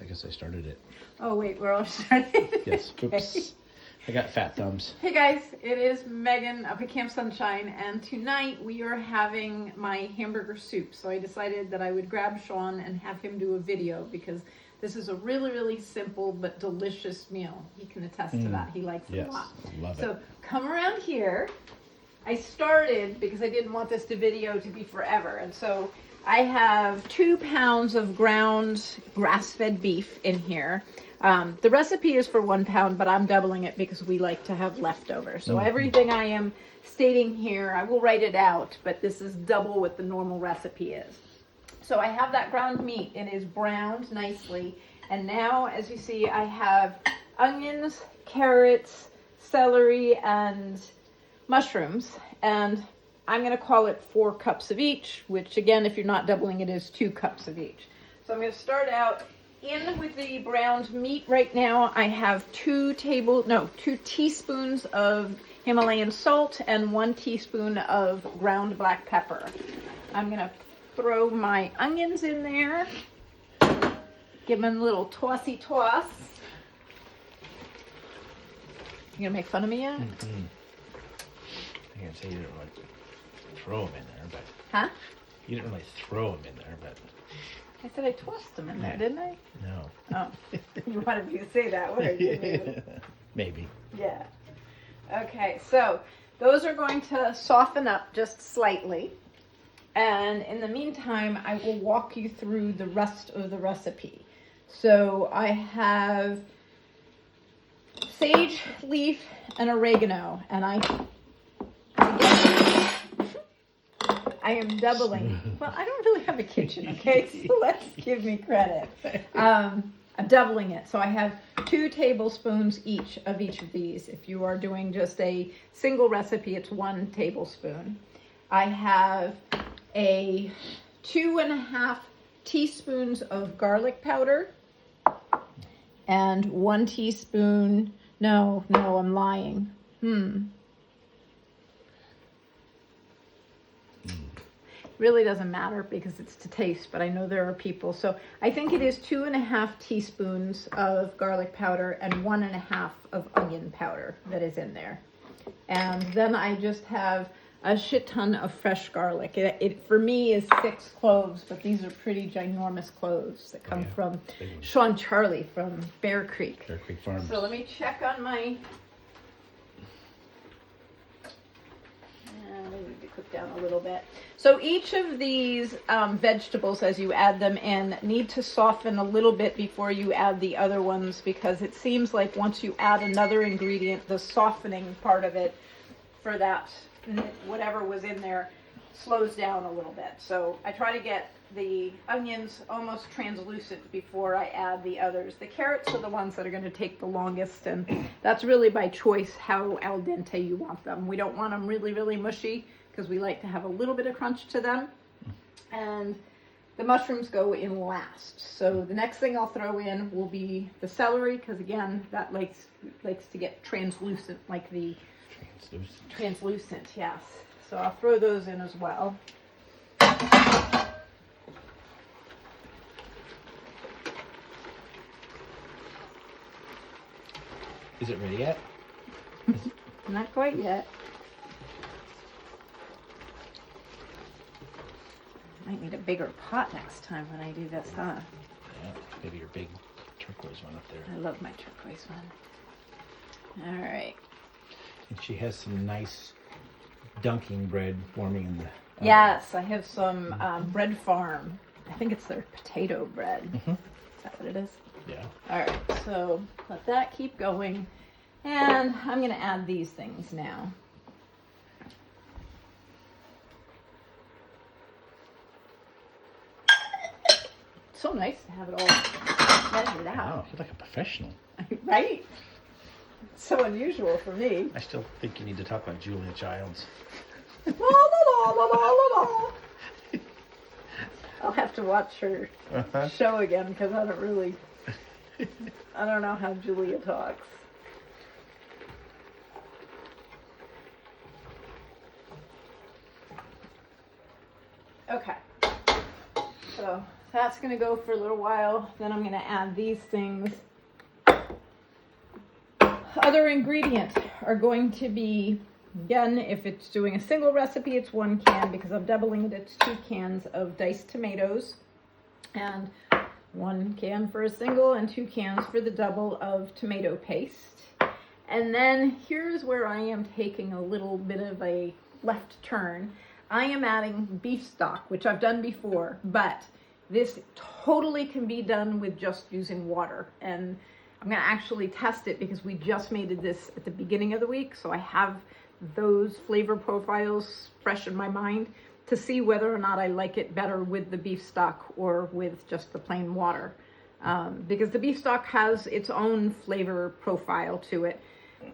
guess I started it. Oh wait, we're all started. Yes. Okay. Oops. I got fat thumbs. Hey guys, it is Megan up at Camp Sunshine, and tonight we are having my hamburger soup. So I decided that I would grab Sean and have him do a video because this is a really, really simple but delicious meal. He can attest to that. He likes it a lot. Love it. So come around here. I started because I didn't want this video to be forever, and so I have 2 pounds of ground grass-fed beef in here. The recipe is for 1 pound, but I'm doubling it because we like to have leftovers. So everything I am stating here, I will write it out, but this is double what the normal recipe is. So I have that ground meat. It is browned nicely. And now, as you see, I have onions, carrots, celery, and mushrooms. And I'm going to call it 4 cups of each, which again, if you're not doubling it, is 2 cups of each. So I'm going to start out in with the browned meat. Right now I have 2 teaspoons of Himalayan salt and 1 teaspoon of ground black pepper. I'm going to throw my onions in there, give them a little tossy toss. You going to make fun of me yet? Mm-hmm. I can't say you didn't like throw them in there, but... Huh? You didn't really throw them in there, but... I said I tossed them in there, didn't I? No. Oh, you wanted me to say that word, didn't you? Maybe. Yeah. Okay, so those are going to soften up just slightly. And in the meantime, I will walk you through the rest of the recipe. So I have sage leaf and oregano, and I am doubling. Well, I don't really have a kitchen, okay? So let's give me credit. I'm doubling it. So I have 2 tablespoons each of these. If you are doing just a single recipe, it's 1 tablespoon. I have a 2.5 teaspoons of garlic powder and 1 teaspoon. No, I'm lying. Really doesn't matter because it's to taste, but I know there are people. So I think it is 2.5 teaspoons of garlic powder and 1.5 of onion powder that is in there. And then I just have a shit ton of fresh garlic. It for me is 6 cloves, but these are pretty ginormous cloves that come from Sean Charlie from Bear Creek. Bear Creek Farms. So let me check on my... I need to cook down a little bit. So each of these vegetables, as you add them in, need to soften a little bit before you add the other ones, because it seems like once you add another ingredient, the softening part of it for that, whatever was in there, slows down a little bit. So I try to get the onions almost translucent before I add the others. The carrots are the ones that are going to take the longest, and that's really by choice how al dente you want them. We don't want them really, really mushy because we like to have a little bit of crunch to them. And the mushrooms go in last. So the next thing I'll throw in will be the celery, because again, that likes to get translucent, like the translucent, yes. So I'll throw those in as well. Is it ready yet? Not quite yet. Might need a bigger pot next time when I do this, huh? Yeah, maybe your big turquoise one up there. I love my turquoise one. All right. And she has some nice dunking bread forming in the oven. Yes, I have some Bread Farm. I think it's their potato bread. Mm-hmm. Is that what it is? Yeah. All right, so let that keep going. And I'm going to add these things now. It's so nice to have it all measured out. Wow, you're like a professional. Right? It's so unusual for me. I still think you need to talk about Julia Childs. La, la, la, la, la, la. I'll have to watch her show again because I don't know how Julia talks. Okay. So that's going to go for a little while. Then I'm going to add these things. Other ingredients are going to be, again, if it's doing a single recipe, it's 1 can. Because I'm doubling it, it's 2 cans of diced tomatoes. And 1 can for a single and 2 cans for the double of tomato paste. And then here's where I am taking a little bit of a left turn. I am adding beef stock, which I've done before, but this totally can be done with just using water. And I'm going to actually test it because we just made this at the beginning of the week, so I have those flavor profiles fresh in my mind to see whether or not I like it better with the beef stock or with just the plain water. Because the beef stock has its own flavor profile to it,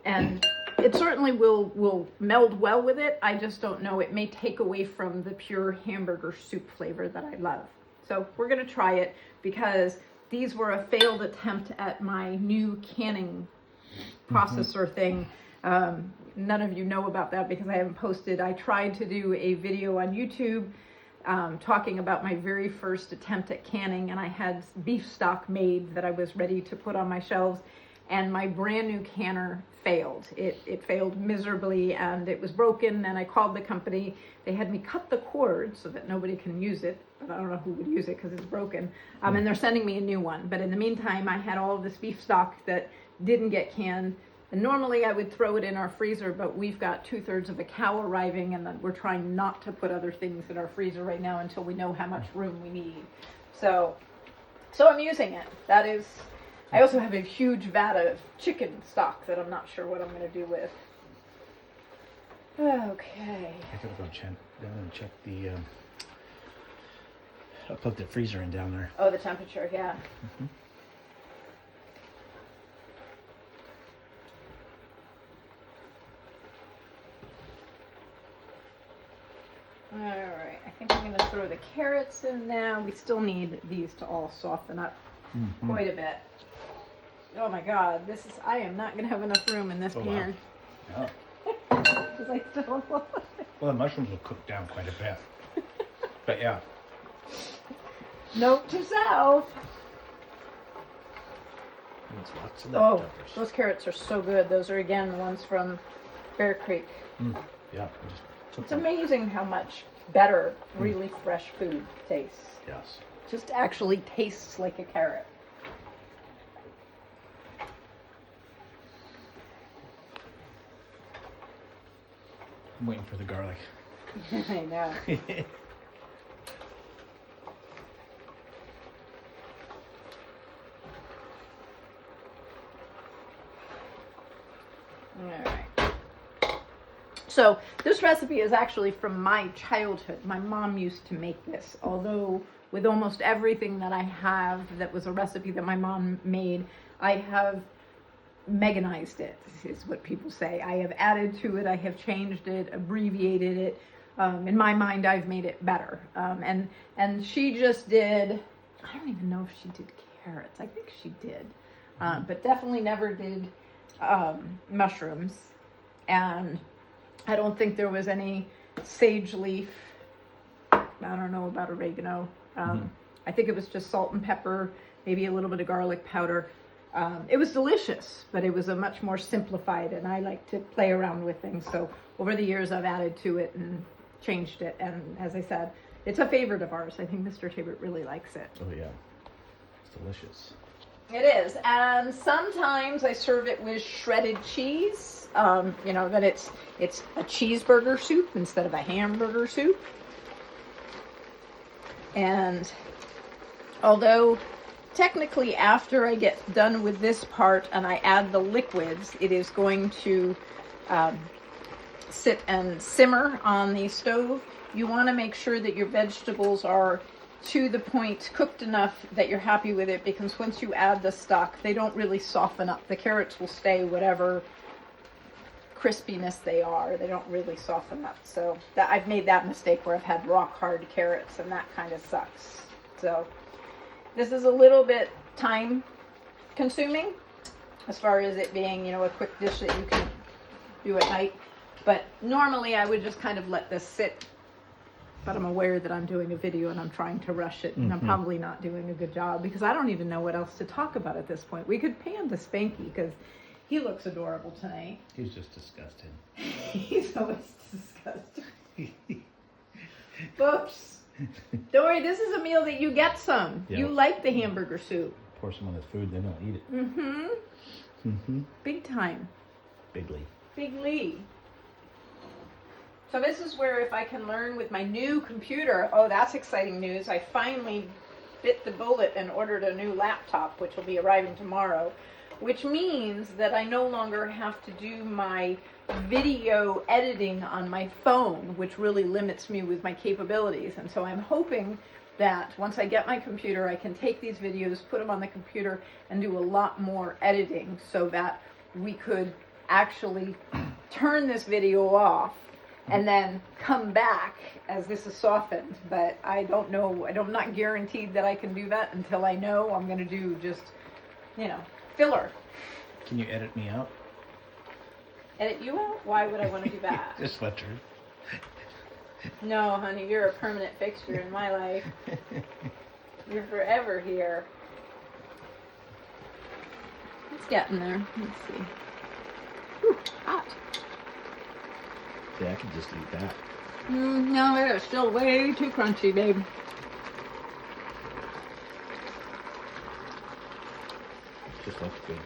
and it certainly will meld well with it. I just don't know. It may take away from the pure hamburger soup flavor that I love. So we're going to try it because these were a failed attempt at my new canning processor thing. None of you know about that because I haven't posted. I tried to do a video on YouTube talking about my very first attempt at canning, and I had beef stock made that I was ready to put on my shelves, and my brand new canner failed. It failed miserably, and it was broken, and I called the company. They had me cut the cord so that nobody can use it, but I don't know who would use it because it's broken, and they're sending me a new one. But in the meantime, I had all of this beef stock that didn't get canned, and normally I would throw it in our freezer, but we've got 2/3 of a cow arriving, and we're trying not to put other things in our freezer right now until we know how much room we need. So I'm using it. That is, I also have a huge vat of chicken stock that I'm not sure what I'm going to do with. Okay. I gotta go check down and check the. I'll plug the freezer in down there. Oh, the temperature, yeah. Mm-hmm. All right, I think I'm going to throw the carrots in now. We still need these to all soften up quite a bit. Oh my God, I am not going to have enough room in this pan. Wow. Because I still want it. Well, the mushrooms will cook down quite a bit. But yeah. Note to self. There's lots of Oh, leftovers. those carrots are so good. Those are, again, the ones from Bear Creek. Yeah. I just took It's them. amazing how much better really fresh food tastes. Yes. Just actually tastes like a carrot. I'm waiting for the garlic. I know. Alright. So this recipe is actually from my childhood. My mom used to make this, although with almost everything that I have that was a recipe that my mom made, I have Meganized it, is what people say. I have added to it, I have changed it, abbreviated it. In my mind, I've made it better. And she just did, I don't even know if she did carrots. I think she did. But definitely never did mushrooms. And I don't think there was any sage leaf. I don't know about oregano. I think it was just salt and pepper, maybe a little bit of garlic powder. It was delicious, but it was a much more simplified, and I like to play around with things. So over the years, I've added to it and changed it. And as I said, it's a favorite of ours. I think Mr. Tibbert really likes it. Oh yeah, it's delicious. It is, and sometimes I serve it with shredded cheese. You know, that it's a cheeseburger soup instead of a hamburger soup. And although technically after I get done with this part and I add the liquids, it is going to sit and simmer on the stove. You want to make sure that your vegetables are to the point cooked enough that you're happy with it, because once you add the stock, they don't really soften up. The carrots will stay whatever crispiness they are. They don't really soften up. So I've made that mistake where I've had rock hard carrots, and that kind of sucks. So this is a little bit time consuming as far as it being, you know, a quick dish that you can do at night. But normally I would just kind of let this sit but I'm aware that I'm doing a video and I'm trying to rush it, and I'm probably not doing a good job because I don't even know what else to talk about at this point. We could pan the Spanky because he looks adorable tonight. He's just disgusted. He's always disgusted. Oops. Don't worry, this is a meal that you get some. Yep. You like the hamburger soup. Pour some of the food, then they'll eat it. Mm-hmm. Big time. Bigly. Bigly. So this is where if I can learn with my new computer, oh, that's exciting news. I finally bit the bullet and ordered a new laptop, which will be arriving tomorrow, which means that I no longer have to do my video editing on my phone, which really limits me with my capabilities. And so I'm hoping that once I get my computer, I can take these videos, put them on the computer, and do a lot more editing so that we could actually turn this video off and then come back as this is softened. But I don't know, I'm not guaranteed that I can do that until I know I'm going to do just, filler. Can you edit me out? Edit you out? Why would I want to do that? Just let her. No, honey, you're a permanent fixture in my life. You're forever here. It's getting there. Let's see. Ooh, hot. Yeah, I could just eat that. No, it is still way too crunchy, babe. Just looks good.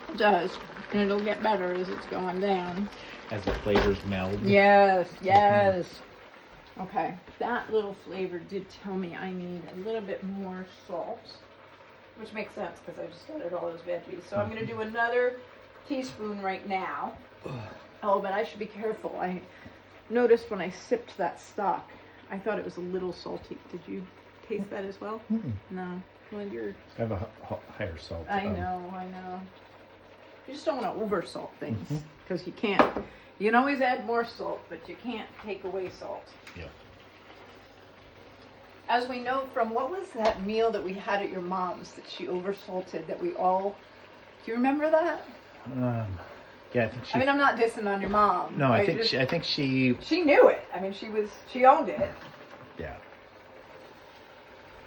It does. And it'll get better as it's going down. As the flavors meld. Yes, yes. Okay, that little flavor did tell me I need a little bit more salt, which makes sense because I just added all those veggies. So I'm going to do another teaspoon right now. Oh, but I should be careful. I noticed when I sipped that stock, I thought it was a little salty. Did you taste that as well? No. Well, you're... I have a higher salt. I know. You just don't want to over salt things because you can't. You can always add more salt, but you can't take away salt. Yeah. As we know from, what was that meal that we had at your mom's that she oversalted that we all, do you remember that? Yeah, I think she. I mean, I'm not dissing on your mom. No, I think she. She knew it. I mean, she owned it. Yeah.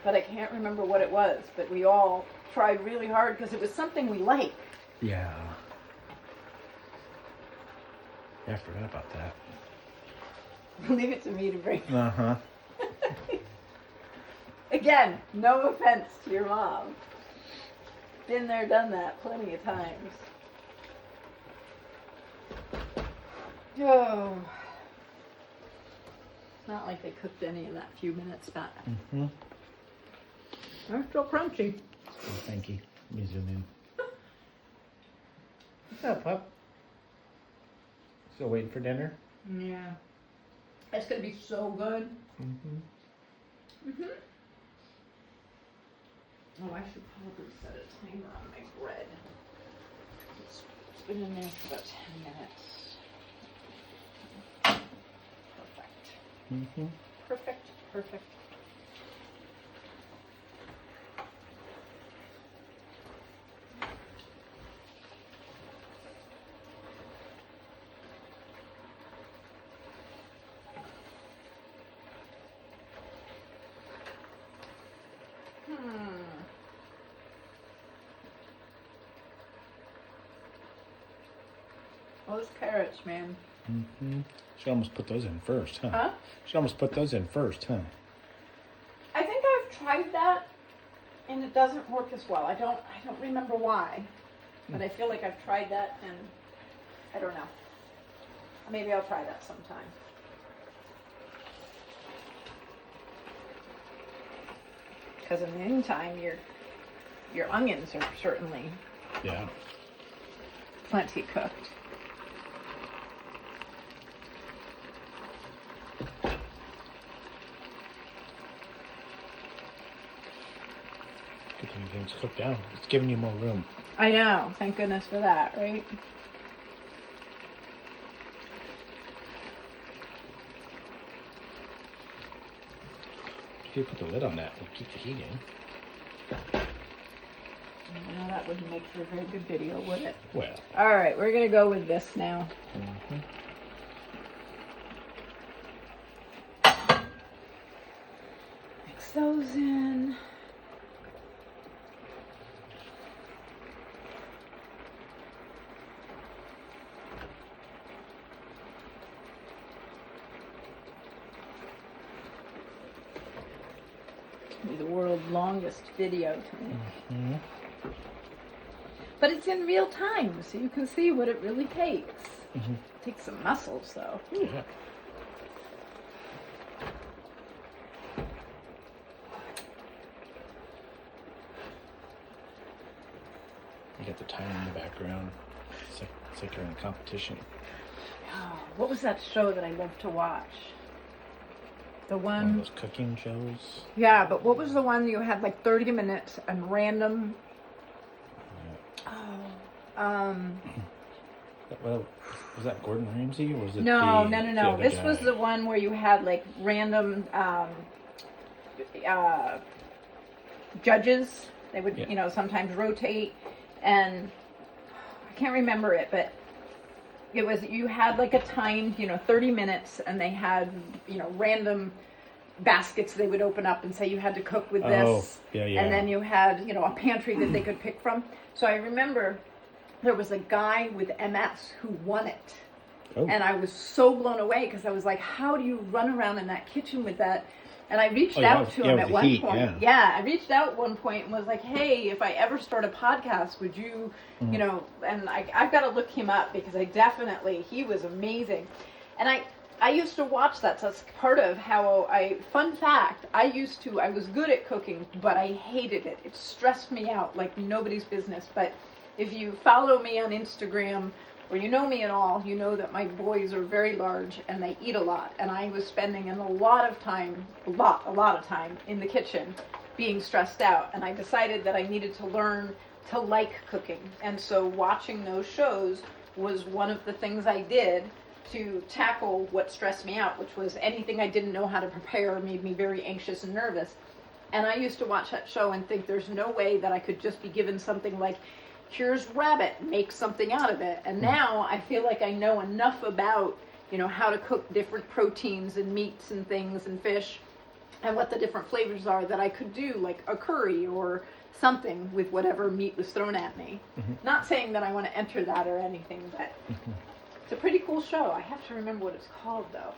But I can't remember what it was. But we all tried really hard because it was something we liked. Yeah. Yeah, I forgot about that. Leave it to me to bring. Uh-huh. Again, no offense to your mom. Been there, done that plenty of times. Oh. It's not like they cooked any in that few minutes back. They're still crunchy. Oh, thank you. Let me zoom in. What's up, pup? Still waiting for dinner? Yeah. It's going to be so good. Oh, I should probably set a timer on my bread. It's been in there for about 10 minutes. Perfect. Perfect. Those carrots, man. She almost put those in first, huh? Huh? She almost put those in first, huh? I think I've tried that, and it doesn't work as well. I don't remember why, but I feel like I've tried that, and I don't know. Maybe I'll try that sometime. Because in the meantime, your onions are certainly plenty cooked. It's cooked down. It's giving you more room. I know. Thank goodness for that, right? If you put the lid on that, it'll keep the heat in. No, that wouldn't make for a very good video, would it? Well. All right, we're going to go with this now. be the world's longest video to me. Mm-hmm. But it's in real time, so you can see what it really takes. Mm-hmm. It takes some muscles, though. Yeah. You got the time in the background. It's like you're in a competition. Oh, what was that show that I loved to watch? The One of one... those cooking shows. Yeah, but what was the one you had like 30 minutes and random... Well, was that Gordon Ramsay or was it No. the other This guy? was the one where you had like random judges. They would, Yeah. sometimes rotate, and I can't remember it, but it was, you had like a timed, 30 minutes, and they had, random baskets they would open up and say you had to cook with this. Yeah. And then you had, a pantry that they could pick from. So I remember there was a guy with MS who won it. Oh. And I was so blown away because I was like, how do you run around in that kitchen with that? And I reached out to him with at the one heat, point. Yeah, I reached out at one point and was like, hey, if I ever start a podcast, would you, and I've got to look him up because he was amazing. And I used to watch that. So that's part of how fun fact, I was good at cooking, but I hated it. It stressed me out like nobody's business. But if you follow me on Instagram or you know me at all, you know that my boys are very large and they eat a lot. And I was spending a lot of time in the kitchen being stressed out. And I decided that I needed to learn to like cooking. And so watching those shows was one of the things I did to tackle what stressed me out, which was anything I didn't know how to prepare made me very anxious and nervous. And I used to watch that show and think there's no way that I could just be given something like, here's rabbit, make something out of it. And now I feel like I know enough about, how to cook different proteins and meats and things and fish and what the different flavors are that I could do like a curry or something with whatever meat was thrown at me. Mm-hmm. Not saying that I want to enter that or anything, but it's a pretty cool show. I have to remember what it's called though.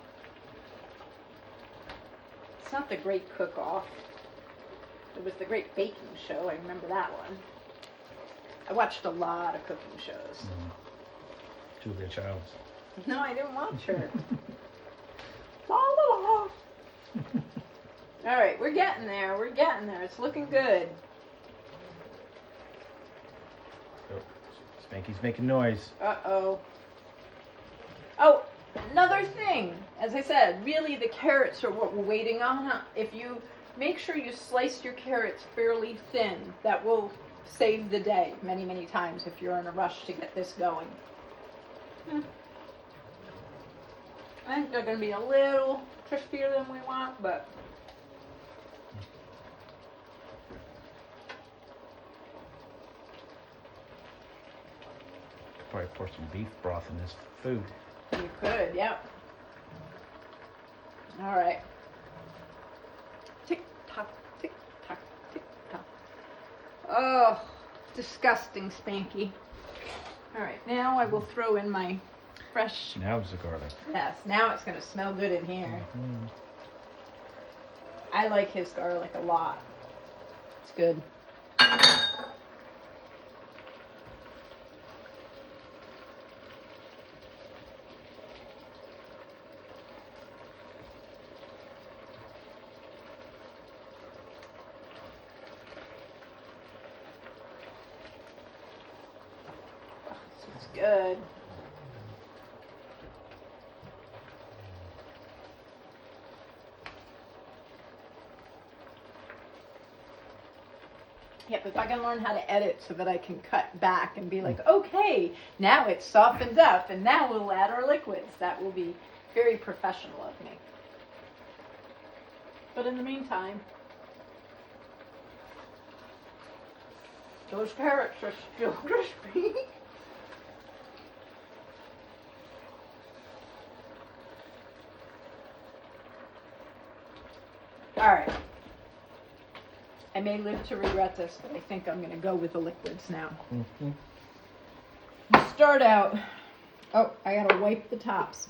It's not The Great Cook-Off. It was The Great Baking Show. I remember that one. I watched a lot of cooking shows. Julia Childs. No, I didn't watch her. La la la. All right, we're getting there. It's looking good. Oh, Spanky's making noise. Uh-oh. Oh, another thing. As I said, really the carrots are what we're waiting on. If you make sure you slice your carrots fairly thin, that will save the day many, many times if you're in a rush to get this going. I think they're going to be a little crispier than we want, but Probably pour some beef broth in this food. you could, yep. All right. Tick tock, tick tock, tick tock. Oh, disgusting, Spanky. All right, now I will throw in my fresh. Now it's the garlic. Yes, now it's going to smell good in here. Mm-hmm. I like his garlic a lot. It's good. It's good. Yep, if I can learn how to edit so that I can cut back and be like, okay, now it's softened up and now we'll add our liquids. That will be very professional of me. But in the meantime, those carrots are still crispy. All right. I may live to regret this, but I think I'm going to go with the liquids now. Mm-hmm. Start out. Oh, I got to wipe the tops.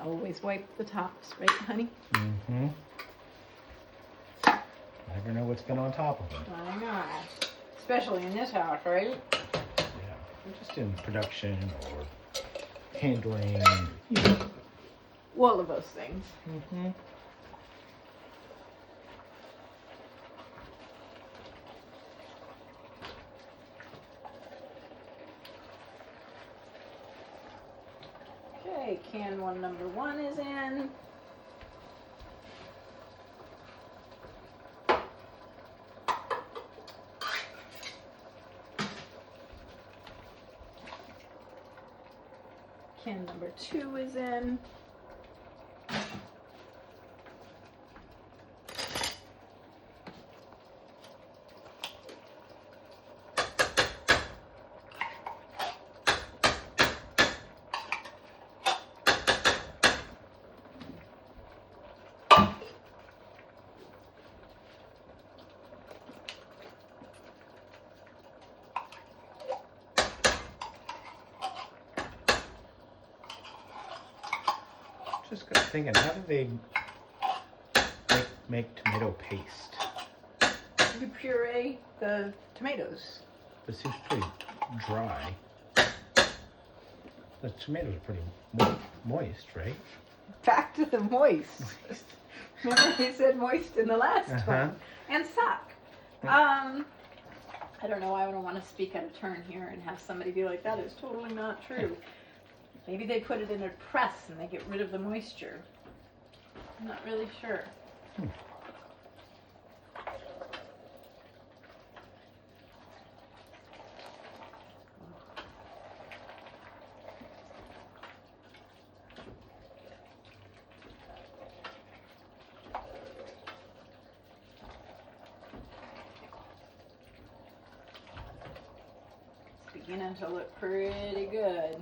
Always wipe the tops, right, honey? Mm-hmm. Never know what's been on top of it. I know. Especially in this house, right? Yeah. Just in production or handling. All of those things. Mm-hmm. Okay, can one number 1 is in. Can number 2 is in. Just got thinking, how do they make tomato paste? You puree the tomatoes. It seems pretty dry. The tomatoes are pretty moist, right? Back to the moist. Remember they said moist in the last one. And suck. I don't know. I don't want to speak out of turn here and have somebody be like, that is totally not true. Maybe they put it in a press and they get rid of the moisture. I'm not really sure. It's beginning to look pretty good.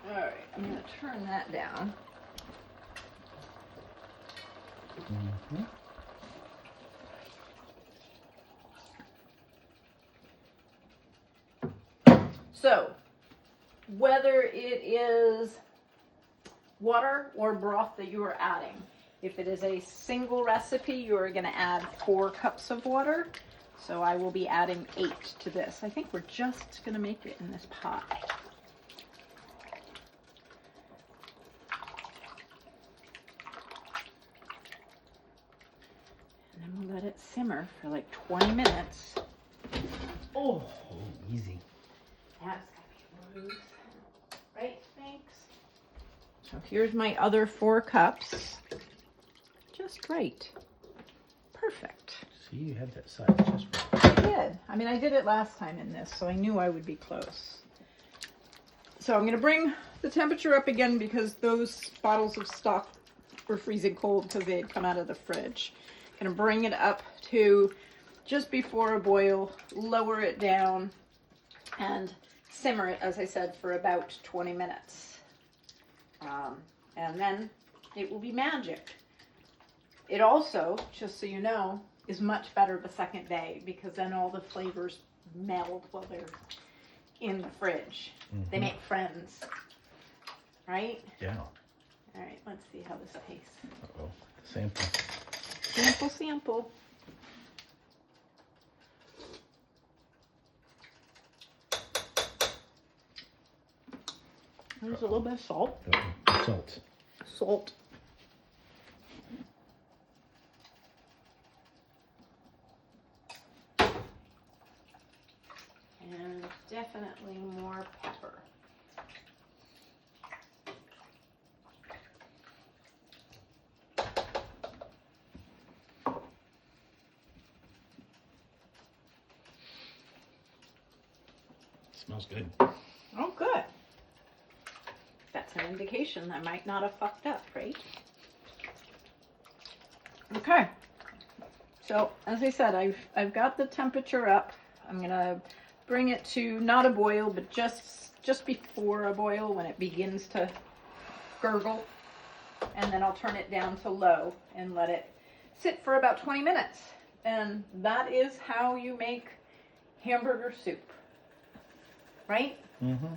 Alright, I'm going to turn that down. Mm-hmm. So, whether it is water or broth that you are adding, if it is a single recipe, you are going to add 4 cups of water. So I will be adding 8 to this. I think we're just going to make it in this pot. And then we'll let it simmer for like 20 minutes. Oh, easy. That's gonna be loose. Right, thanks. So here's my other 4 cups. Just right. Perfect. See, you had that size just right. I did. I mean, I did it last time in this, so I knew I would be close. So I'm gonna bring the temperature up again because those bottles of stock were freezing cold because they had come out of the fridge. Gonna bring it up to just before a boil, lower it down, and simmer it, as I said, for about 20 minutes. And then it will be magic. It also, just so you know, is much better the second day because then all the flavors meld while they're in the fridge. Mm-hmm. They make friends, right? Yeah. All right, let's see how this tastes. Uh-oh. Sample. Sample, sample. There's a little bit of salt. Uh-oh. Salt. Salt. And definitely more pepper. Smells good. Oh, good. That's an indication I might not have fucked up, right? Okay. So, as I said, I've got the temperature up. I'm gonna bring it to not a boil, but just just before a boil when it begins to gurgle. And then I'll turn it down to low and let it sit for about 20 minutes. And that is how you make hamburger soup. Right? Mm-hmm.